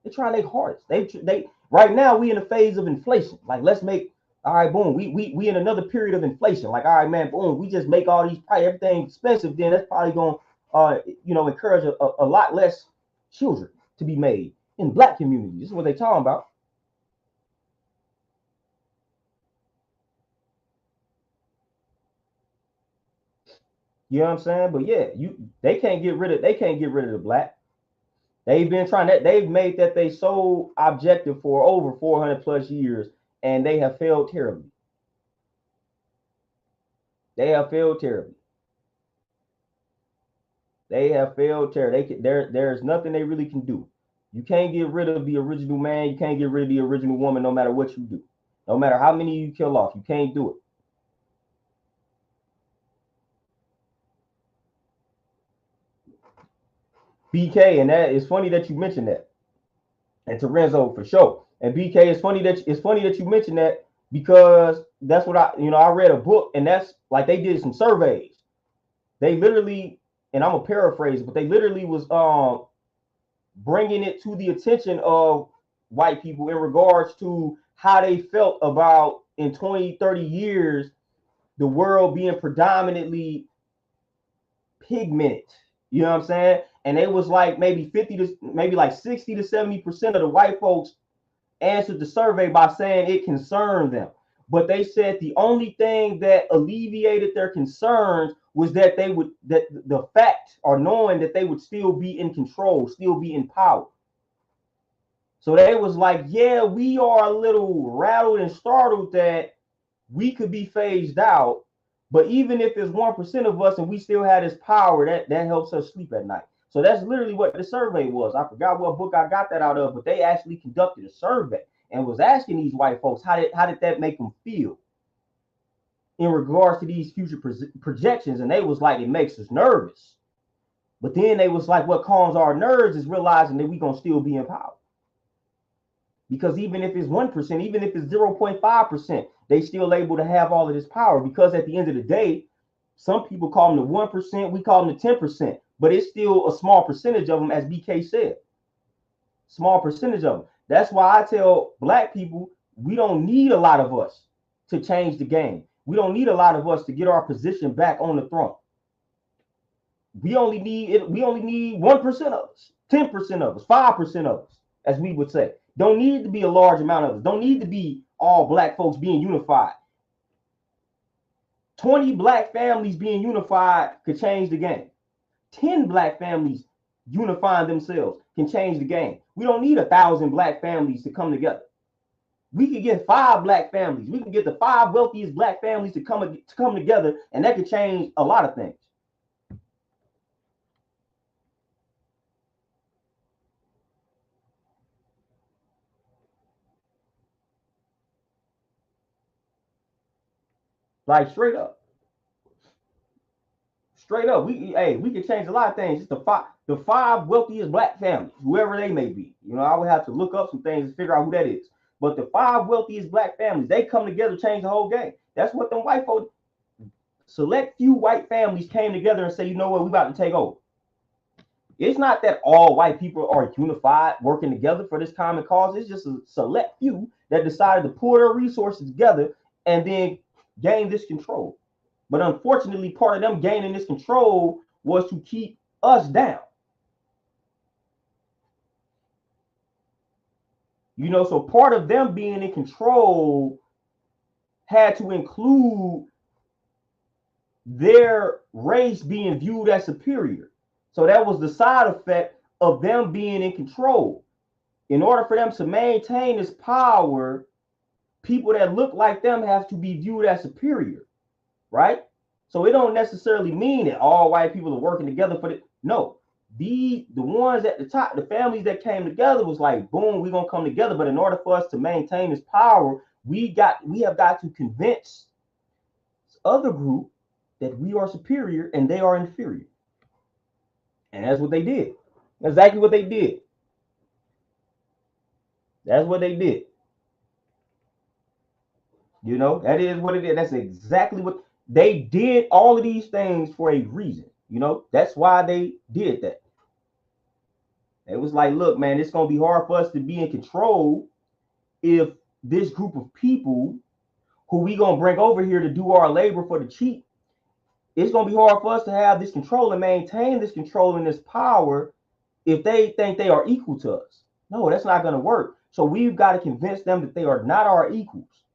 They trying their hardest. They right now we in a phase of inflation. Like let's make all right, boom. We in another period of inflation. Like all right, man, boom. We just make all these probably everything expensive. Then that's probably going encourage a lot less children to be made in black communities. This is what they talking about. You know what I'm saying? But yeah, they can't get rid of the black. They've been trying that. They've made that they sole objective for over 400 plus years, and they have failed terribly. They have failed terribly. They have failed terribly. There's nothing they really can do. You can't get rid of the original man. You can't get rid of the original woman, no matter what you do. No matter how many you kill off, you can't do it. BK, and that is funny that you mentioned that. And Terenzo for sure. And BK, it's funny that you mentioned that because that's what I read a book, and that's like they did some surveys. They literally, and I'm gonna paraphrase, but they literally was bringing it to the attention of white people in regards to how they felt about in 20, 30 years the world being predominantly pigmented. You know what I'm saying? And it was like maybe 50 to maybe like 60 to 70% of the white folks answered the survey by saying it concerned them. But they said the only thing that alleviated their concerns was that the fact or knowing that they would still be in control, still be in power. So they was like, yeah, we are a little rattled and startled that we could be phased out. But even if it's 1% of us and we still had this power, that helps us sleep at night. So that's literally what the survey was. I forgot what book I got that out of, but they actually conducted a survey and was asking these white folks how did that make them feel in regards to these future projections, and they was like, it makes us nervous. But then they was like, what calms our nerves is realizing that we gonna still be in power. Because even if it's 1%, even if it's 0.5%, they still able to have all of this power. Because at the end of the day, some people call them the 1%, we call them the 10%, but it's still a small percentage of them, as BK said. Small percentage of them. That's why I tell black people we don't need a lot of us to change the game. We don't need a lot of us to get our position back on the throne. We only need 1% of us, 10% of us, 5% of us, as we would say. Don't need to be a large amount of us. Don't need to be all black folks being unified. 20 black families being unified could change the game. 10 black families unifying themselves can change the game. We don't need 1,000 black families to come together. We could get 5 black families. We can get the 5 wealthiest black families to come together, and that could change a lot of things. Like straight up. Straight up, we can change a lot of things. It's the five wealthiest black families, whoever they may be. You know, I would have to look up some things and figure out who that is. But the five wealthiest black families, they come together, change the whole game. That's what them white folks, select few white families came together and say, you know what, we about to take over. It's not that all white people are unified, working together for this common cause. It's just a select few that decided to pull their resources together and then gain this control. But unfortunately, part of them gaining this control was to keep us down. You know, so part of them being in control had to include their race being viewed as superior. So that was the side effect of them being in control. In order for them to maintain this power, people that look like them have to be viewed as superior, right? So it don't necessarily mean that all white people are working together for it. No, the ones at the top, the families that came together was like, boom, we're gonna come together. But in order for us to maintain this power, we have got to convince this other group that we are superior and they are inferior. And that's what they did. Exactly what they did. That's what they did. You know, that is what it is. That's exactly what they did. All of these things for a reason. You know, that's why they did that. It was like, look, man, it's going to be hard for us to be in control if this group of people who we going to bring over here to do our labor for the cheap, it's going to be hard for us to have this control and maintain this control and this power if they think they are equal to us. No, that's not going to work. So we've got to convince them that they are not our equals,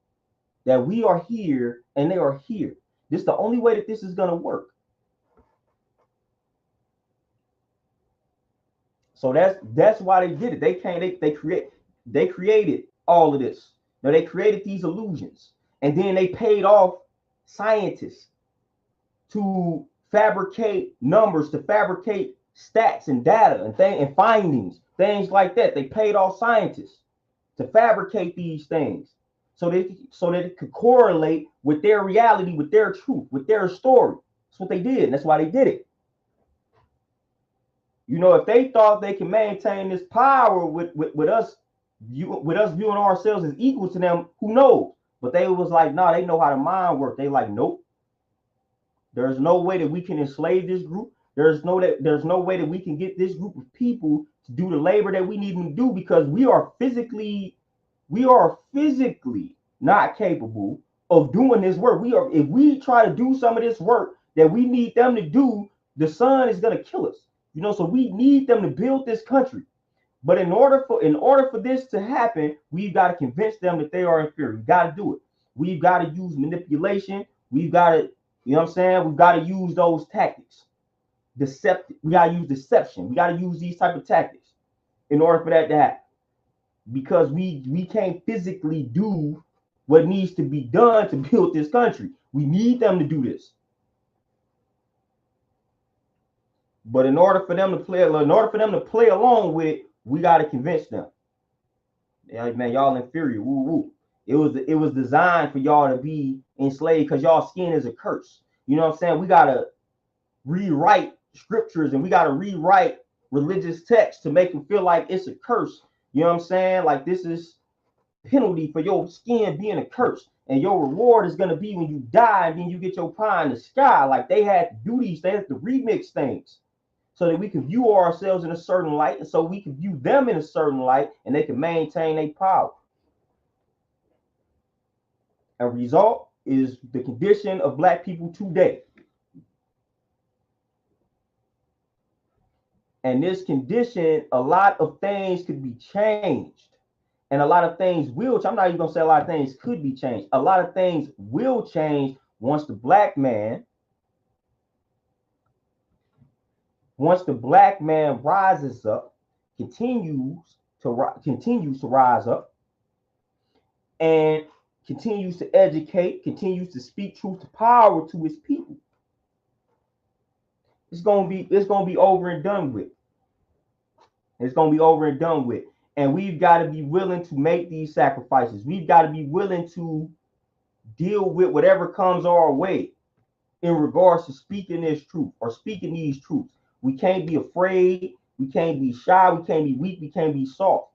that we are here and they are here. This is the only way that this is going to work. So that's why they did it. They created all of this. Now they created these illusions, and then they paid off scientists to fabricate numbers, to fabricate stats and data and findings, things like that. They paid off scientists to fabricate these things so that it could correlate with their reality, with their truth, with their story. That's what they did, and that's why they did it. You know, if they thought they can maintain this power with us viewing ourselves as equal to them, who knows? But they was like, nah, they know how the mind works. They like, nope. There's no way that we can enslave this group. There's no way that we can get this group of people to do the labor that we need them to do, because we are physically not capable of doing this work. If we try to do some of this work that we need them to do, the sun is going to kill us. You know, so we need them to build this country. But in order for this to happen, we've got to convince them that they are inferior. We've got to do it. We've got to use manipulation. We've got to, you know what I'm saying? We've got to use those tactics. We got to use deception. We got to use these type of tactics in order for that to happen. Because we can't physically do what needs to be done to build this country. We need them to do this. But in order for them to play along with it, we got to convince them. Yeah, man, y'all inferior. Woo woo. It was designed for y'all to be enslaved because y'all skin is a curse. You know what I'm saying? We got to rewrite scriptures and we got to rewrite religious texts to make them feel like it's a curse. You know what I'm saying? Like this is penalty for your skin being a curse. And your reward is going to be when you die and then you get your pie in the sky. Like they had to do these, they had to remix things so that we can view ourselves in a certain light, and so we can view them in a certain light, and they can maintain their power. A result is the condition of black people today. And this condition, a lot of things could be changed. And a lot of things will, I'm not even going to say a lot of things could be changed. A lot of things will change once the black man rises up, continues to rise up, and continues to educate, continues to speak truth to power to his people. It's gonna be over and done with. It's gonna be over and done with. And we've got to be willing to make these sacrifices. We've got to be willing to deal with whatever comes our way in regards to speaking this truth or speaking these truths. We can't be afraid. We can't be shy. We can't be weak. We can't be soft.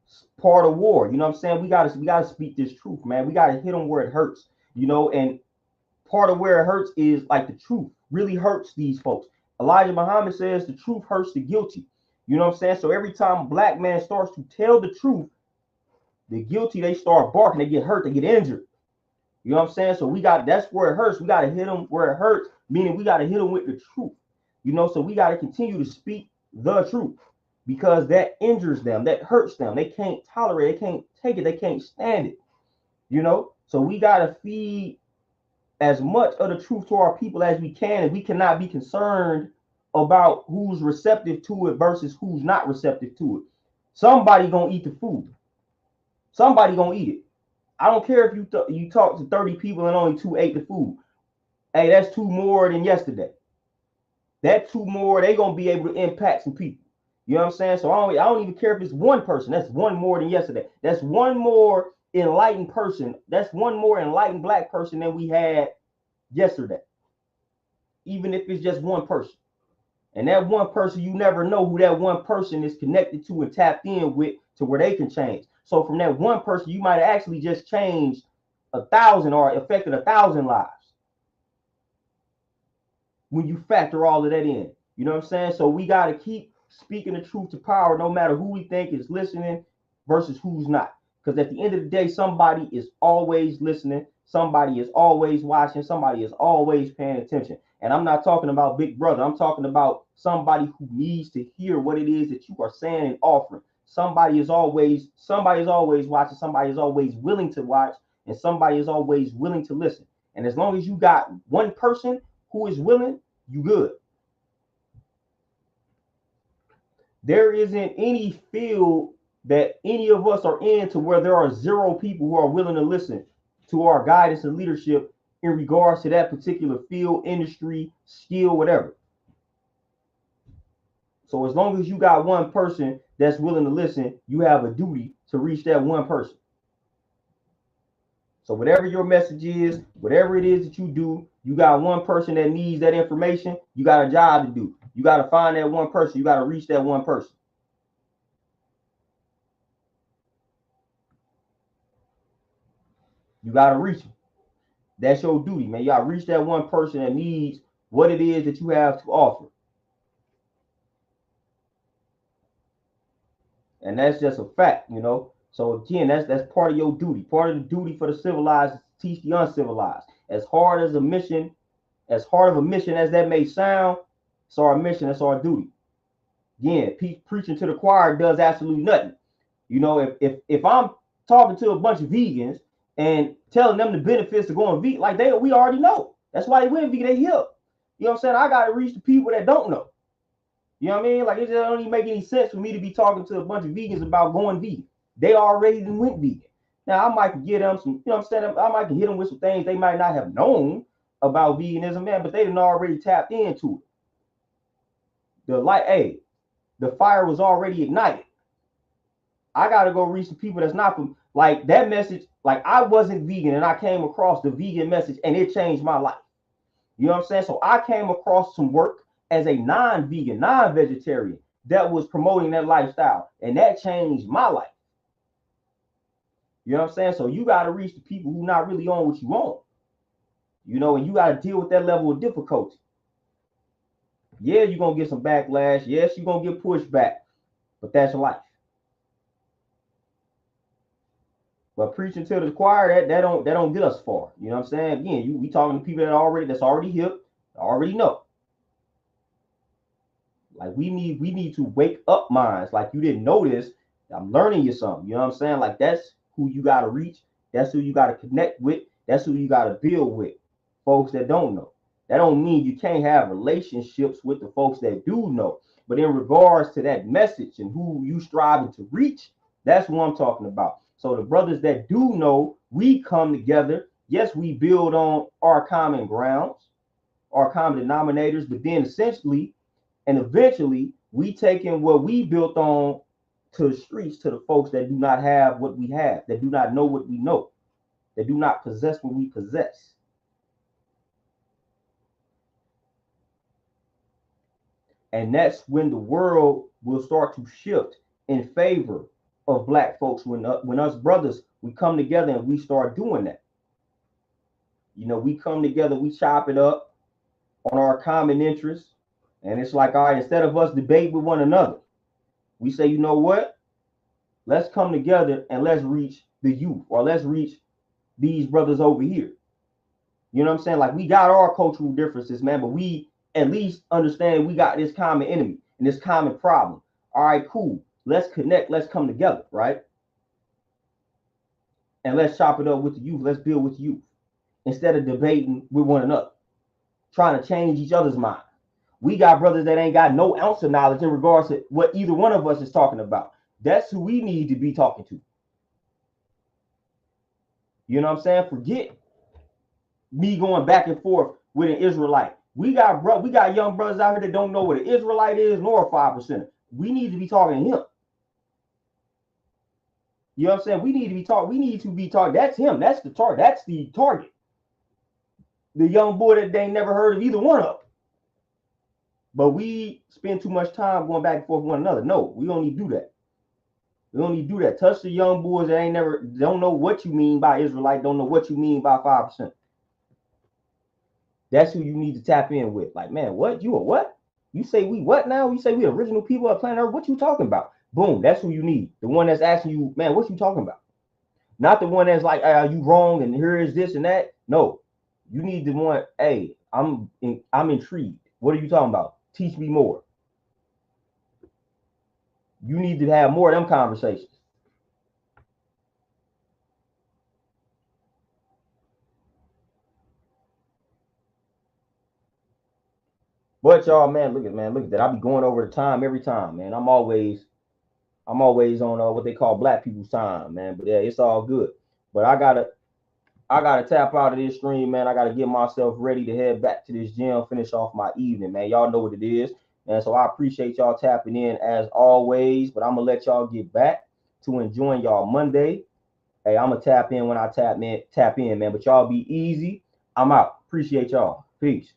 It's part of war. You know what I'm saying? We gotta speak this truth, man. We gotta hit them where it hurts. And part of where it hurts is like the truth really hurts these folks. Elijah Muhammad says the truth hurts the guilty. You know what I'm saying? So every time a black man starts to tell the truth, the guilty, they start barking, they get hurt, they get injured. You know what I'm saying? So that's where it hurts. We got to hit them where it hurts, meaning we got to hit them with the truth. So we got to continue to speak the truth because that injures them, that hurts them. They can't tolerate it, they can't take it, they can't stand it. So we got to feed as much of the truth to our people as we can, and we cannot be concerned about who's receptive to it versus who's not receptive to it. Somebody gonna eat the food. Somebody gonna eat it. I don't care if you talk to 30 people and only 2 ate the food. Hey, that's 2 more than yesterday. That 2 more, they gonna be able to impact some people. You know what I'm saying? So I don't even care if it's 1 person. That's 1 more than yesterday. That's 1 more enlightened person. That's 1 more enlightened black person than we had yesterday. Even if it's just 1 person. And that 1 person, you never know who that 1 person is connected to and tapped in with to where they can change. So from that 1 person, you might actually just change 1,000 or affected 1,000 lives when you factor all of that in. You know what I'm saying? So we got to keep speaking the truth to power, no matter who we think is listening versus who's not. Because at the end of the day, somebody is always listening. Somebody is always watching. Somebody is always paying attention. And I'm not talking about Big Brother. I'm talking about somebody who needs to hear what it is that you are saying and offering. Somebody is always watching. Somebody is always willing to watch, and somebody is always willing to listen. And as long as you got 1 person who is willing, you good. There isn't any field that any of us are in to where there are 0 people who are willing to listen to our guidance and leadership in regards to that particular field, industry, skill, whatever. So as long as you got 1 person that's willing to listen, you have a duty to reach that 1 person. So whatever your message is, whatever it is that you do, you got 1 person that needs that information, you got a job to do. You got to find that 1 person. You got to reach that 1 person. You got to reach them. That's your duty, man. You got to reach that 1 person that needs what it is that you have to offer. And that's just a fact, So again, that's part of your duty. Part of the duty for the civilized is to teach the uncivilized. As hard of a mission as that may sound, it's our mission, it's our duty. Again, preaching to the choir does absolutely nothing. If I'm talking to a bunch of vegans and telling them the benefits of going vegan, like we already know. That's why they went vegan, they hip. You know what I'm saying? I got to reach the people that don't know. You know what I mean? Like, it just don't even make any sense for me to be talking to a bunch of vegans about going vegan. They already went vegan. Now, I might get them some, what I'm saying? I might hit them with some things they might not have known about veganism, man, but they didn't already tapped into it. The fire was already ignited. I got to go reach the people that's not from, like, that message. Like, I wasn't vegan and I came across the vegan message and it changed my life. You know what I'm saying? So I came across some work as a non-vegan, non-vegetarian that was promoting that lifestyle, and that changed my life. You know what I'm saying? So you got to reach the people who not really on what you want, and you got to deal with that level of difficulty. Yeah, you're going to get some backlash. Yes, you're going to get pushed back, but that's life. But preaching to the choir, that don't get us far. You know what I'm saying? Again, we talking to people that's already hip, already know. Like, we need to wake up minds. Like, you didn't know this. I'm learning you something. You know what I'm saying? Like, that's who you got to reach. That's who you got to connect with. That's who you got to build with. Folks that don't know. That don't mean you can't have relationships with the folks that do know. But in regards to that message and who you striving to reach, that's what I'm talking about. So the brothers that do know, we come together. Yes, we build on our common grounds, our common denominators, but then essentially and eventually we take in what we built on to the streets, to the folks that do not have what we have, that do not know what we know, that do not possess what we possess. And that's when the world will start to shift in favor of black folks. When us brothers, we come together and we start doing that. You know, we come together, we chop it up on our common interests. And it's like, all right, instead of us debate with one another, we say, you know what? Let's come together and let's reach the youth, or let's reach these brothers over here. You know what I'm saying? Like, we got our cultural differences, man, but we at least understand we got this common enemy and this common problem. All right, cool. Let's connect. Let's come together, right? And let's chop it up with the youth. Let's build with the youth instead of debating with one another, trying to change each other's mind. We got brothers that ain't got no ounce of knowledge in regards to what either one of us is talking about. That's who we need to be talking to. You know what I'm saying? Forget me going back and forth with an Israelite. We got young brothers out here that don't know what an Israelite is nor a 5%. We need to be talking to him. You know what I'm saying? We need to be taught. That's him. That's the target. That's the target. The young boy that they ain't never heard of either one of them. But we spend too much time going back and forth with one another. No, we don't need to do that. We don't need to do that. Touch the young boys that don't know what you mean by Israelite, don't know what you mean by 5%. That's who you need to tap in with. Like, man, what? You a what? You say we what now? You say we original people of planet Earth? What you talking about? Boom, that's who you need. The one that's asking you, man, what you talking about? Not the one that's like, are you wrong? And here is this and that. No, you need the one, hey, I'm intrigued. What are you talking about? Teach me more. You need to have more of them conversations. But y'all, man, look at that. I be going over the time every time, man. I'm always on what they call black people's time, man. But yeah, it's all good. But I gotta tap out of this stream, man. I gotta get myself ready to head back to this gym, finish off my evening, man. Y'all know what it is. And so I appreciate y'all tapping in as always. But I'm gonna let y'all get back to enjoying y'all Monday. Hey, I'm gonna tap in when I tap in, man. But y'all be easy. I'm out. Appreciate y'all. Peace.